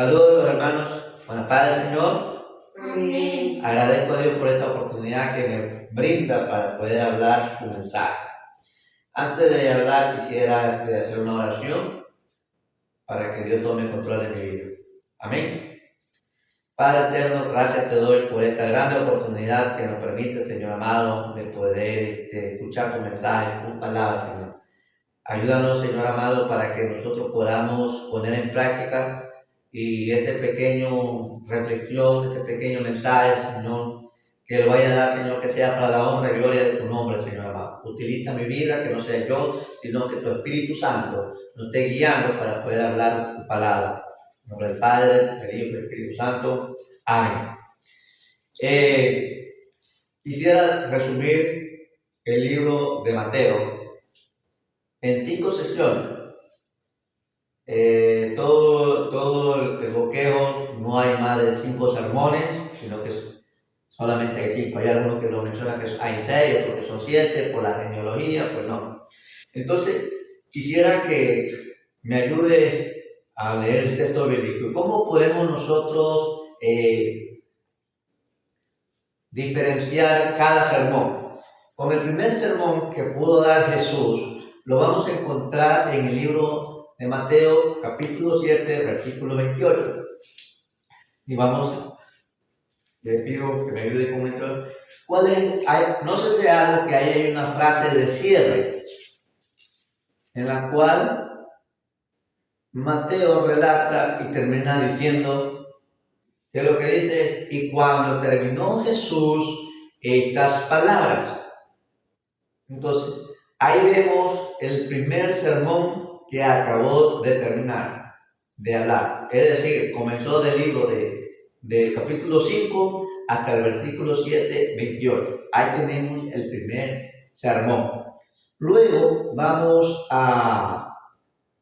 Saludos hermanos, buenas tardes Señor. Amén. Agradezco a Dios por esta oportunidad que me brinda para poder hablar su mensaje. Antes de hablar quisiera hacer una oración para que Dios tome control de mi vida. Amén. Padre eterno, gracias te doy por esta gran oportunidad que nos permite, Señor amado, de poder escuchar tu mensaje, tu palabra, Señor. Ayúdanos, Señor amado, para que nosotros podamos poner en práctica y este pequeño reflexión, este pequeño mensaje, Señor, que lo vaya a dar, Señor, que sea para la honra y gloria de tu nombre, Señor amado. Utiliza mi vida, que no sea yo, sino que tu Espíritu Santo nos esté guiando para poder hablar tu palabra. En nombre del Padre, del Hijo y del Espíritu Santo. Amén. Quisiera resumir el libro de Mateo en 5 sesiones. Todo el boqueo, no hay más de 5 sermones, sino que solamente hay 5. Hay algunos que lo mencionan que hay 6, otros que son 7, por la genealogía, pues no. Entonces, quisiera que me ayude a leer el texto bíblico. ¿Cómo podemos nosotros diferenciar cada sermón? Con el primer sermón que pudo dar Jesús, lo vamos a encontrar en el libro de Mateo, capítulo 7, versículo 28. Y le pido que me ayude con esto. No sé si hay algo que hay una frase de cierre, en la cual Mateo relata y termina diciendo que lo que dice, y cuando terminó Jesús estas palabras. Entonces, ahí vemos el primer sermón que acabó de terminar de hablar. Es decir, comenzó del libro del capítulo 5 hasta el versículo 7, 28. Ahí tenemos el primer sermón. Luego vamos a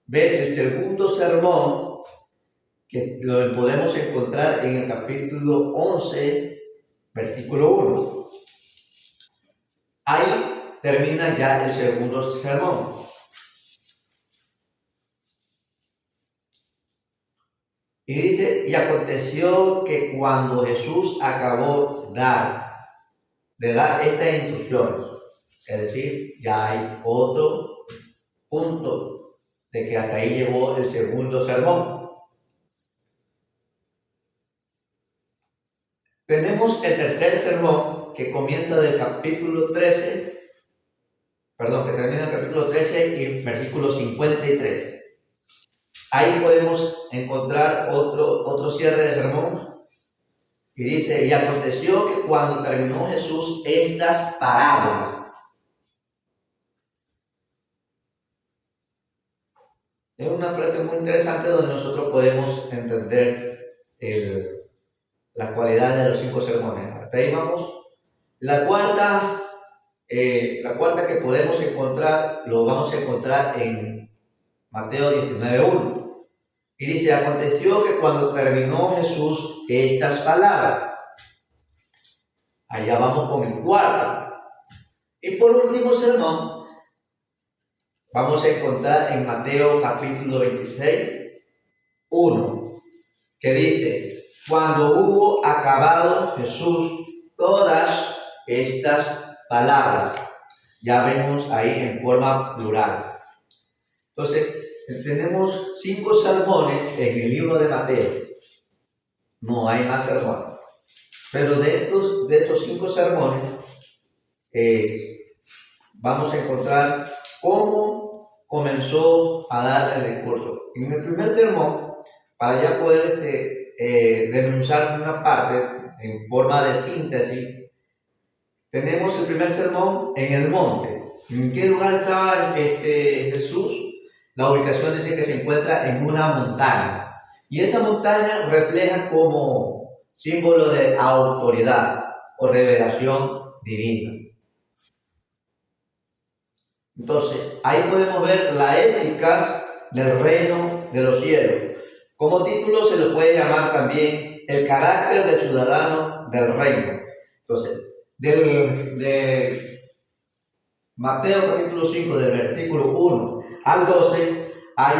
ver el segundo sermón, que lo podemos encontrar en el capítulo 11, versículo 1. Ahí termina ya el segundo sermón. Y dice, y aconteció que cuando Jesús acabó de dar esta instrucción, es decir, ya hay otro punto de que hasta ahí llegó el segundo sermón. Tenemos el tercer sermón que comienza del capítulo 13, que termina el capítulo 13 y versículo 53. Ahí podemos encontrar otro cierre de sermón. Y dice, y aconteció que cuando terminó Jesús estas parábolas. Es una frase muy interesante donde nosotros podemos entender la cualidad de los 5 sermones. Hasta ahí vamos. La cuarta que podemos encontrar, lo vamos a encontrar en Mateo 19:1. Y dice, aconteció que cuando terminó Jesús estas palabras. Allá vamos con el cuarto. Y por último sermón, vamos a encontrar en Mateo capítulo 26, 1, que dice, cuando hubo acabado Jesús todas estas palabras. Ya vemos ahí en forma plural. Entonces, tenemos 5 sermones en el libro de Mateo. No hay más sermones. Pero de estos 5 sermones, vamos a encontrar cómo comenzó a dar el discurso. En el primer sermón, para ya poder denunciar una parte en forma de síntesis, tenemos el primer sermón en el monte. ¿En qué lugar estaba Jesús? La ubicación dice que se encuentra en una montaña. Y esa montaña refleja como símbolo de autoridad o revelación divina. Entonces, ahí podemos ver la ética del reino de los cielos. Como título se le puede llamar también el carácter del ciudadano del reino. Entonces, de Mateo capítulo 5, del versículo 1 al 12, hay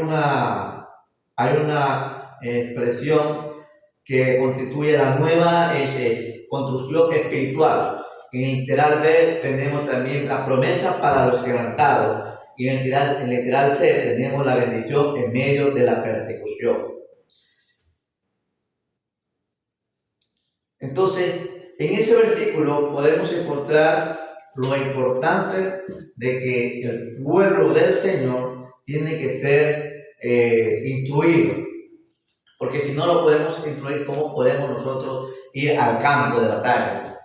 una expresión que constituye la nueva construcción espiritual. En el literal B tenemos también la promesa para los quebrantados, y en el literal C tenemos la bendición en medio de la persecución. Entonces, en ese versículo podemos encontrar lo importante de que el pueblo del Señor tiene que ser instruido, porque si no lo podemos instruir, ¿cómo podemos nosotros ir al campo de batalla?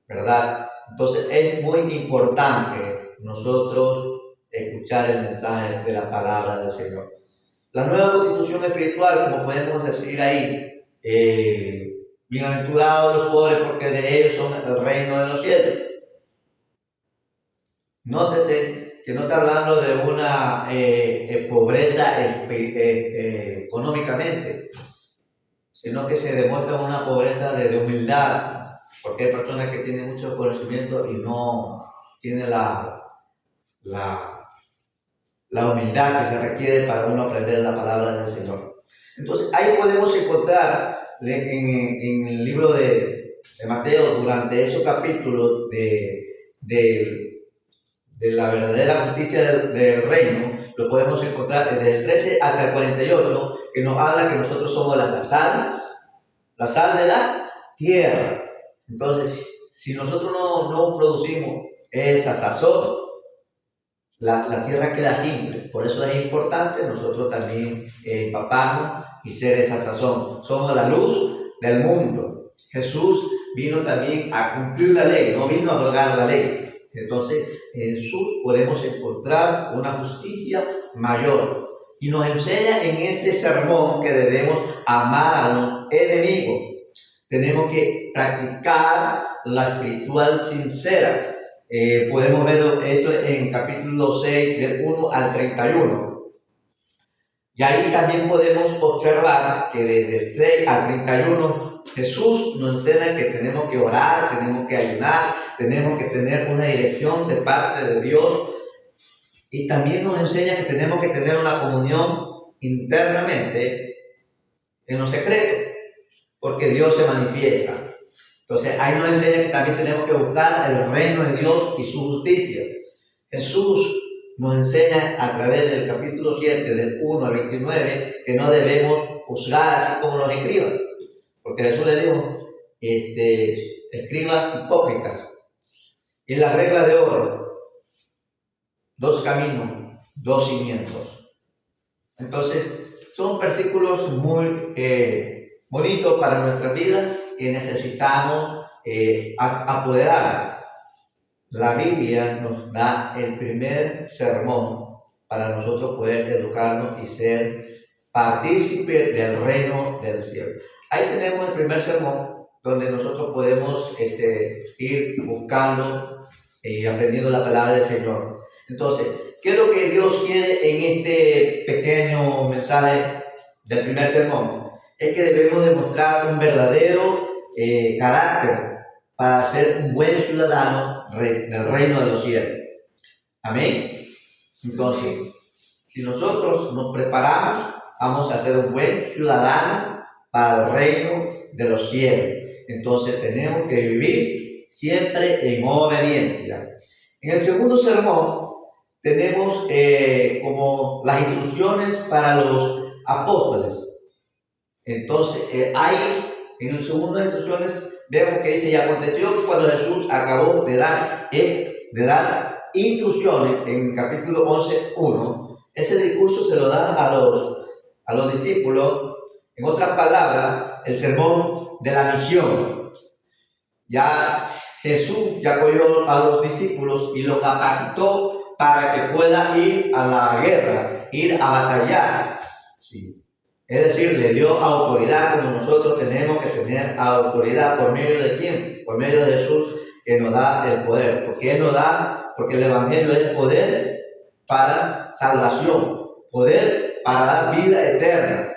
¿Verdad? Entonces es muy importante nosotros escuchar el mensaje de la palabra del Señor. La nueva constitución espiritual, como podemos decir ahí, bienaventurados los pobres porque de ellos son el reino de los cielos. Nótese que no está hablando de una pobreza económicamente, sino que se demuestra una pobreza de humildad, porque hay personas que tienen mucho conocimiento y no tienen la humildad que se requiere para uno aprender la palabra del Señor. Entonces ahí podemos encontrar en el libro de Mateo, durante esos capítulos de la verdadera justicia del reino, lo podemos encontrar desde el 13 hasta el 48, que nos habla que nosotros somos la sal de la tierra. Entonces, si nosotros no producimos esa sazón, la tierra queda simple. Por eso es importante nosotros también empaparnos y ser esa sazón. Somos la luz del mundo. Jesús vino también a cumplir la ley, no vino a abrogar la ley. Entonces, en Jesús podemos encontrar una justicia mayor. Y nos enseña en este sermón que debemos amar a los enemigos. Tenemos que practicar la espiritual sincera. Podemos ver esto en capítulo 6, del 1 al 31. Y ahí también podemos observar que desde el 6 al 31 Jesús nos enseña que tenemos que orar, tenemos que ayunar, tenemos que tener una dirección de parte de Dios, y también nos enseña que tenemos que tener una comunión internamente en lo secreto, porque Dios se manifiesta. Entonces ahí nos enseña que también tenemos que buscar el reino de Dios y su justicia. Jesús nos enseña a través del capítulo 7, del 1 al 29, que no debemos juzgar así como los escribas. Porque Jesús le dijo, escribas hipócritas. Y la regla de oro, 2 caminos, 2 cimientos. Entonces, son versículos muy bonitos para nuestra vida que necesitamos apoderar. La Biblia nos da el primer sermón para nosotros poder educarnos y ser partícipes del reino del cielo. Ahí tenemos el primer sermón donde nosotros podemos ir buscando y aprendiendo la palabra del Señor. Entonces, ¿qué es lo que Dios quiere en este pequeño mensaje del primer sermón? Es que debemos demostrar un verdadero carácter para ser un buen ciudadano del reino de los cielos. Amén. Entonces, si nosotros nos preparamos, vamos a ser un buen ciudadano para el reino de los cielos. Entonces tenemos que vivir siempre en obediencia. En el segundo sermón tenemos como las instrucciones para los apóstoles. Entonces ahí en el segundo de instrucciones vemos que dice: y aconteció que cuando Jesús acabó de dar instrucciones, en capítulo 11, 1, ese discurso se lo da a los discípulos. En otras palabras, el sermón de la misión. Ya Jesús ya cogió a los discípulos y los capacitó para que puedan ir a la guerra, ir a batallar. Sí. Es decir, le dio autoridad, como nosotros tenemos que tener autoridad. ¿Por medio de quién? Por medio de Jesús, que nos da el poder. Porque Él nos da, porque el Evangelio es poder para salvación, poder para dar vida eterna.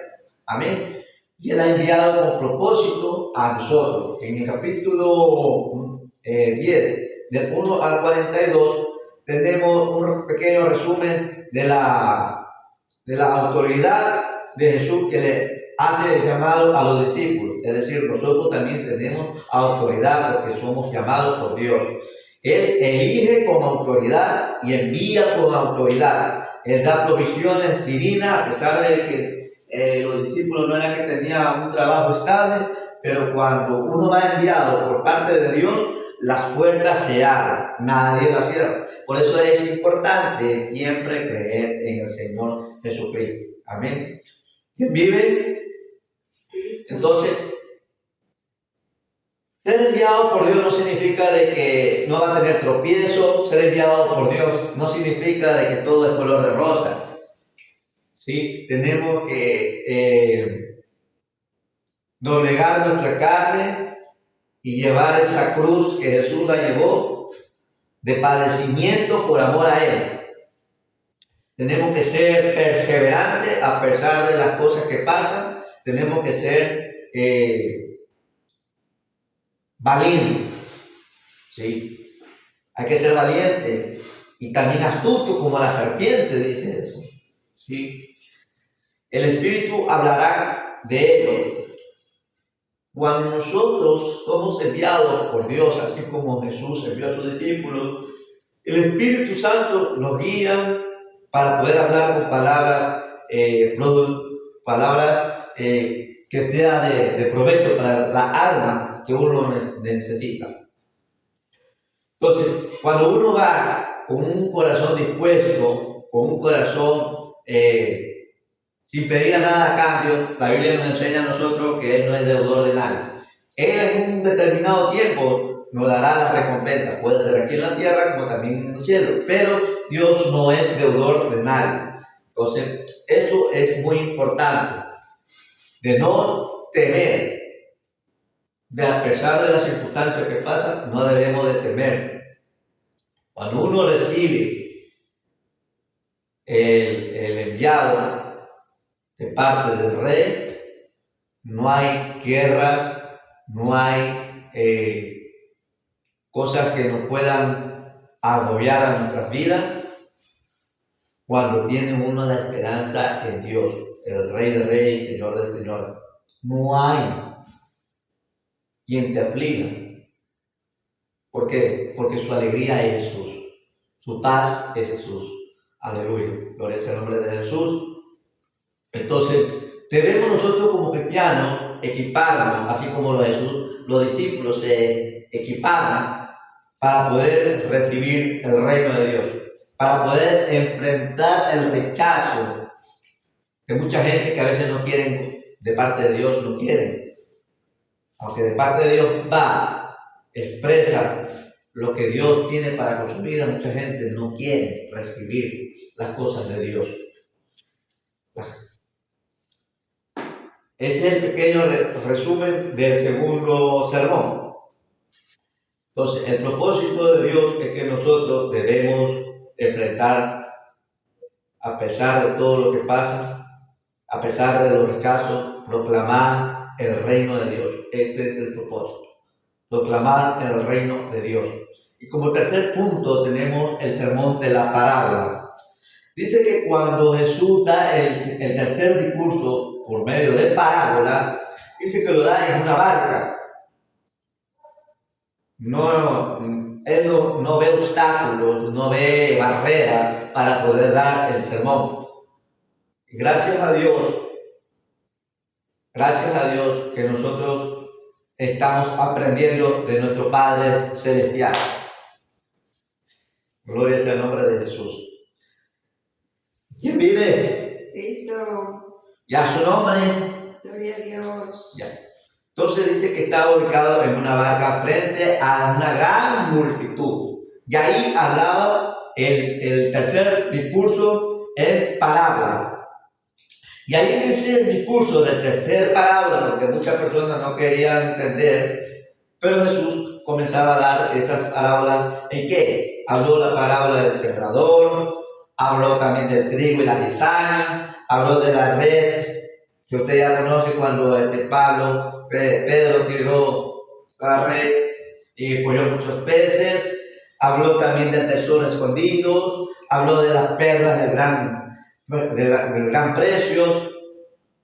Amén. Y Él ha enviado con propósito a nosotros. En el capítulo 10, del 1 al 42, tenemos un pequeño resumen de la autoridad de Jesús que le hace el llamado a los discípulos, es decir, nosotros también tenemos autoridad porque somos llamados por Dios. Él elige con autoridad y envía con autoridad. Él da provisiones divinas, a pesar de que los discípulos no eran que tenían un trabajo estable, pero cuando uno va enviado por parte de Dios, las puertas se abren, nadie las cierra. Por eso es importante siempre creer en el Señor Jesucristo. Amén. ¿Quién vive? Entonces, ser enviado por Dios no significa de que no va a tener tropiezo. Ser enviado por Dios no significa de que todo es color de rosa. ¿Sí? Tenemos que doblegar nuestra carne y llevar esa cruz que Jesús la llevó de padecimiento por amor a Él. Tenemos que ser perseverantes a pesar de las cosas que pasan. Tenemos que ser valientes. ¿Sí? Hay que ser valiente y también astuto como la serpiente, dice eso. ¿Sí? El Espíritu hablará de ello. Cuando nosotros somos enviados por Dios, así como Jesús envió a sus discípulos, el Espíritu Santo nos guía para poder hablar con palabras que sean de provecho para la alma que uno necesita. Entonces, cuando uno va con un corazón dispuesto, con un corazón sin pedir nada a cambio, la Biblia nos enseña a nosotros que Él no es deudor de nadie. Él en un determinado tiempo nos dará la recompensa, puede ser aquí en la tierra como también en el cielo, pero Dios no es deudor de nadie. Entonces, eso es muy importante, de no temer, de a pesar de las circunstancias que pasan, no debemos de temer. Cuando uno recibe el enviado de parte del Rey, no hay guerras, no hay cosas que nos puedan agobiar a nuestras vidas cuando tiene uno la esperanza en Dios, el Rey de Reyes y Señor de Señores. No hay quien te afliga. ¿Por qué? Porque su alegría es Jesús, su paz es Jesús. Aleluya, gloria sea el nombre de Jesús. Entonces, debemos nosotros como cristianos equiparnos, así como los discípulos se equiparon para poder recibir el reino de Dios, para poder enfrentar el rechazo que mucha gente que a veces no quieren, de parte de Dios no quieren. Aunque de parte de Dios va, expresa lo que Dios tiene para con su vida, mucha gente no quiere recibir las cosas de Dios. Ese es el pequeño resumen del segundo sermón. Entonces, el propósito de Dios es que nosotros debemos enfrentar, a pesar de todo lo que pasa, a pesar de los rechazos, proclamar el reino de Dios. Este es el propósito. Proclamar el reino de Dios. Y como tercer punto tenemos el sermón de la parábola. Dice que cuando Jesús da el tercer discurso por medio de parábola, dice que lo da en una barca. Él no ve obstáculos, no ve barreras para poder dar el sermón. Y gracias a Dios que nosotros estamos aprendiendo de nuestro Padre Celestial. Gloria sea el nombre de Jesús. ¿Quién vive? Cristo. ¿Ya su nombre? Gloria a Dios. Ya. Entonces dice que estaba ubicado en una barca frente a una gran multitud. Y ahí hablaba el tercer discurso en parábola. Y ahí en ese discurso del tercer parábola, porque muchas personas no querían entender, pero Jesús comenzaba a dar estas parábolas. ¿En qué? Habló la parábola del sembrador, habló también del trigo y la cizaña, habló de la red, que usted ya conoce cuando Pedro tiró la red y cogió muchos peces. Habló también del tesoro escondido, habló de las perlas del gran precio.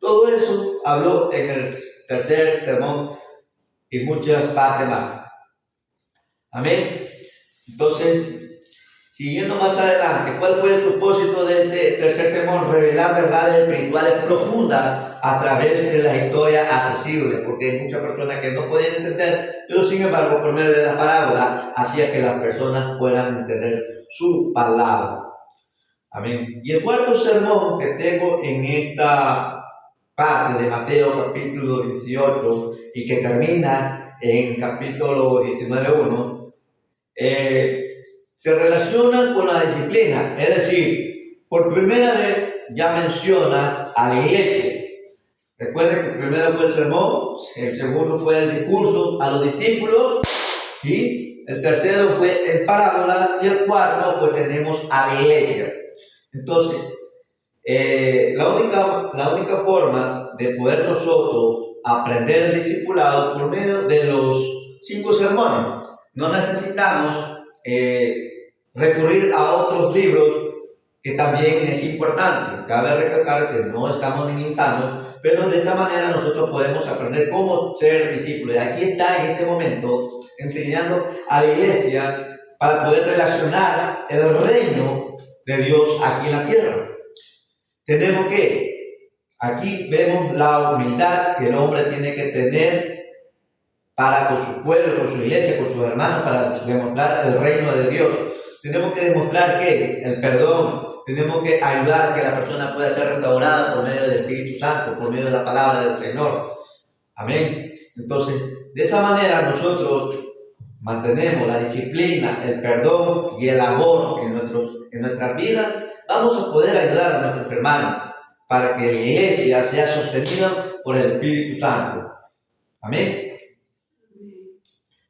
Todo eso habló en el tercer sermón y muchas partes más. Amén. Entonces, siguiendo más adelante, ¿cuál fue el propósito de este tercer sermón? Revelar verdades espirituales profundas a través de la historia accesible, porque hay muchas personas que no pueden entender, pero sin embargo, por medio de la parábola, hacía que las personas puedan entender su palabra. Amén. Y el cuarto sermón que tengo en esta parte de Mateo capítulo 18 y que termina en capítulo 19:1, se relaciona con la disciplina, es decir, por primera vez ya menciona a la iglesia. Recuerden que el primero fue el sermón, el segundo fue el discurso a los discípulos y el tercero fue el parábola y el cuarto pues tenemos a la iglesia. Entonces, la única forma de poder nosotros aprender el discipulado por medio de los 5 sermones. No necesitamos recurrir a otros libros que también es importante. Cabe recalcar que no estamos minimizando, pero de esta manera nosotros podemos aprender cómo ser discípulos. Y aquí está en este momento enseñando a la iglesia para poder relacionar el reino de Dios aquí en la tierra. Tenemos que, aquí vemos la humildad que el hombre tiene que tener para con su pueblo, con su iglesia, con sus hermanos, para demostrar el reino de Dios. Tenemos que demostrar que el perdón, tenemos que ayudar a que la persona pueda ser restaurada por medio del Espíritu Santo, por medio de la palabra del Señor. Amén. Entonces, de esa manera nosotros mantenemos la disciplina, el perdón y el amor en nuestras vidas. Vamos a poder ayudar a nuestros hermanos para que la iglesia sea sostenida por el Espíritu Santo. Amén.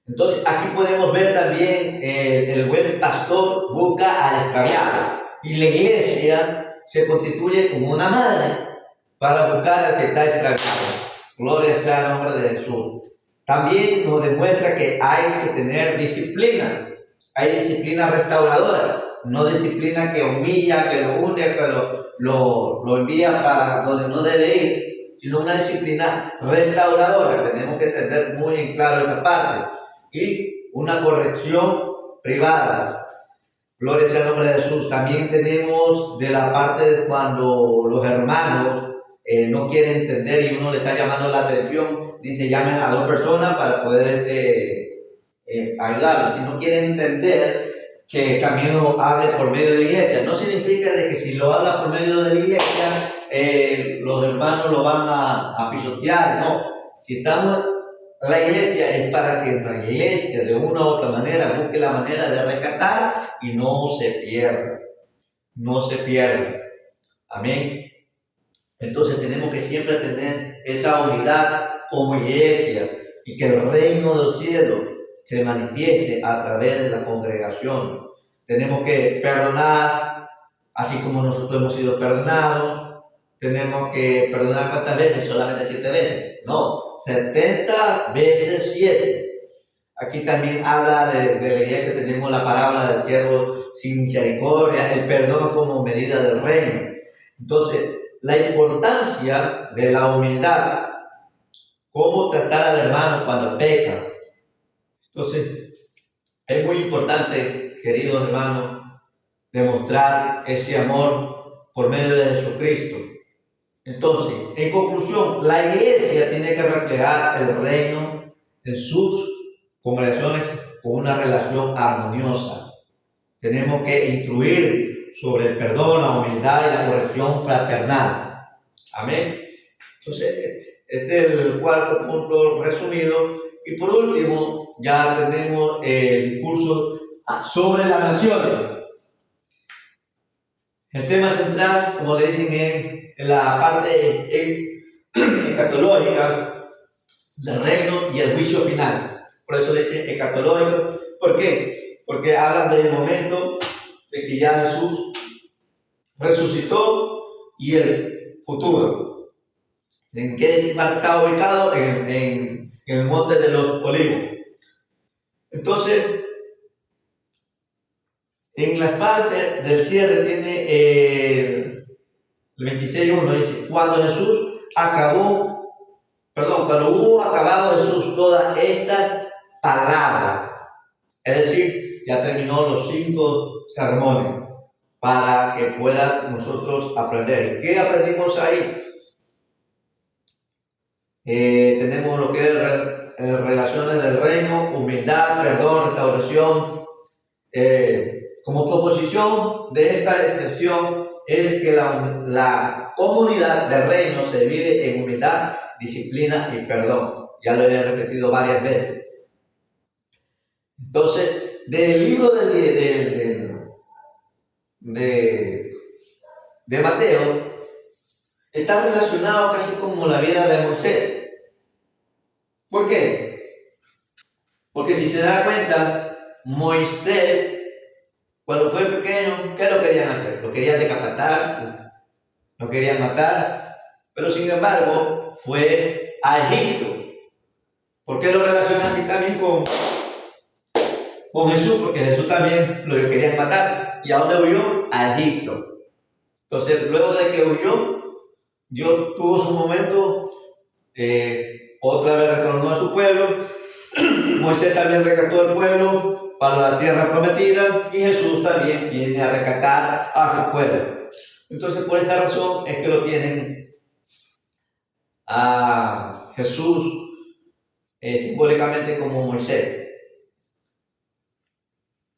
Entonces aquí podemos ver también el buen pastor busca al extraviado y la iglesia se constituye como una madre para buscar al que está extraviado. Gloria sea al nombre de Jesús. También nos demuestra que hay que tener disciplina. Hay disciplina restauradora, no disciplina que humilla, que lo hunde, que lo envía para donde no debe ir, sino una disciplina restauradora. Tenemos que tener muy en claro esa parte. Y una corrección privada. Gloria sea al nombre de Jesús. También tenemos de la parte de cuando los hermanos no quieren entender y uno le está llamando la atención, dice llamen a 2 personas para poder ayudarlos. Si no quieren entender, que también lo hable por medio de la iglesia. No significa de que si lo habla por medio de la iglesia, los hermanos lo van a pisotear. No, si estamos la iglesia es para que la iglesia de una u otra manera busque la manera de rescatar y no se pierda. No se pierda. Amén. Entonces tenemos que siempre tener esa unidad como iglesia y que el reino de los cielos se manifieste a través de la congregación. Tenemos que perdonar, así como nosotros hemos sido perdonados. Tenemos que perdonar ¿cuántas veces? Solamente 7 veces. No, 70 veces 7. Aquí también habla de la iglesia, tenemos la parábola del siervo sin misericordia, el perdón como medida del reino. Entonces, la importancia de la humildad, cómo tratar al hermano cuando peca. Entonces, es muy importante, queridos hermanos, demostrar ese amor por medio de Jesucristo. Entonces, en conclusión, la iglesia tiene que reflejar el reino en sus congregaciones con una relación armoniosa. Tenemos que instruir sobre el perdón, la humildad y la corrección fraternal. Amén. Entonces, este es el cuarto punto resumido. Y por último, ya tenemos el discurso sobre las naciones. El tema central, como le dicen, en la parte escatológica del reino y el juicio final. Por eso le dicen escatológico. ¿Por qué? Porque hablan del momento de que ya Jesús resucitó y el futuro. ¿En qué parte está ubicado? En el monte de los olivos. Entonces, en la fase del cierre tiene el 26:1 dice, cuando Jesús cuando hubo acabado Jesús todas estas palabras, es decir, ya terminó los 5 sermones para que puedan nosotros aprender. ¿Qué aprendimos ahí? Tenemos lo que es relaciones del reino, humildad, perdón, restauración. Como proposición de esta expresión es que la comunidad del reino se vive en humildad, disciplina y perdón. Ya lo he repetido varias veces. Entonces, del libro de Mateo está relacionado casi como la vida de Moisés. ¿Por qué? Porque si se da cuenta, Moisés, cuando fue pequeño, ¿qué lo querían hacer? Lo querían decapitar, lo querían matar, pero sin embargo fue a Egipto. ¿Por qué lo relacionan aquí también con Jesús? Porque Jesús también lo querían matar. ¿Y a dónde huyó? A Egipto. Entonces, luego de que huyó, Dios tuvo su momento, otra vez retornó a su pueblo. Moisés también rescató al pueblo para la tierra prometida y Jesús también viene a rescatar a su pueblo. Entonces, por esa razón es que lo tienen a Jesús simbólicamente como Moisés.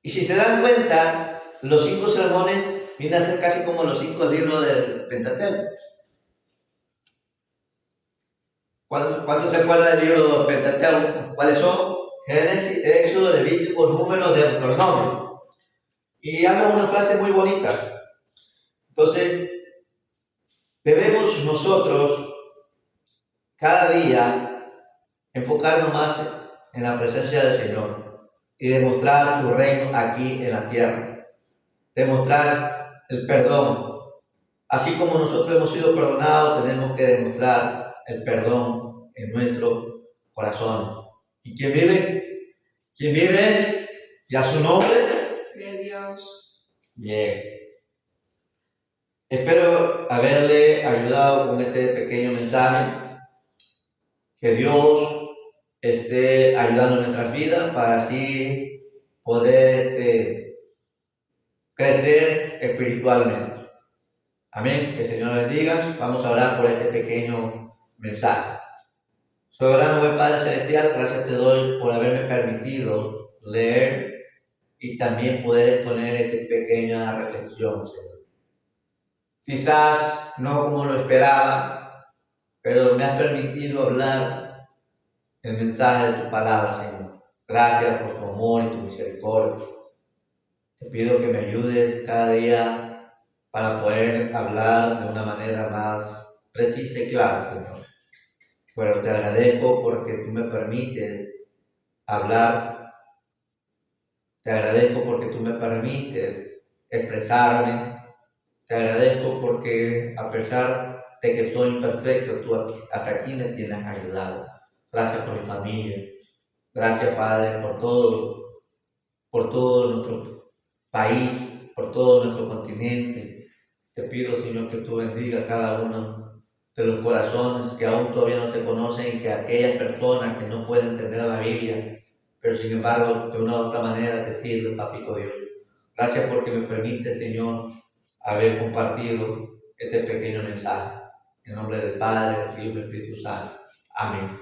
Y si se dan cuenta, los 5 sermones vienen a ser casi como los 5 libros del Pentateuco. ¿Cuántos se acuerdan del libro del Pentateuco? ¿Cuáles son? Génesis, Éxodo, Levítico, Números, Deuteronomio. Y habla una frase muy bonita. Entonces, debemos nosotros cada día enfocarnos más en la presencia del Señor y demostrar su reino aquí en la tierra. Demostrar el perdón. Así como nosotros hemos sido perdonados, tenemos que demostrar el perdón en nuestro corazón. ¿Y quién vive? ¿Quién vive? ¿Y a su nombre? de Dios. Bien. Espero haberle ayudado con este pequeño mensaje. Que Dios esté ayudando en nuestras vidas para así poder crecer espiritualmente. Amén. Que el Señor bendiga. Vamos a orar por este pequeño mensaje. Soberano buen Padre Celestial, gracias te doy por haberme permitido leer y también poder exponer esta pequeña reflexión, Señor. Quizás no como lo esperaba, pero me has permitido hablar el mensaje de tu palabra, Señor. Gracias por tu amor y tu misericordia. Te pido que me ayudes cada día para poder hablar de una manera más precisa y clara, Señor. Pero te agradezco porque tú me permites hablar. Te agradezco porque tú me permites expresarme. Te agradezco porque a pesar de que soy imperfecto, tú hasta aquí me tienes ayudado. Gracias por mi familia. Gracias, Padre, por todo nuestro país, por todo nuestro continente. Te pido, Señor, que tú bendiga a cada uno de los corazones que aún todavía no te conocen y que aquellas personas que no pueden entender a la Biblia, pero sin embargo de una u otra manera te sirven, Papito Dios. Gracias porque me permite, Señor, haber compartido este pequeño mensaje. En nombre del Padre, del Hijo y del Espíritu Santo. Amén.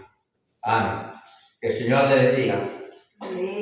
Amén. Que el Señor le bendiga. Amén.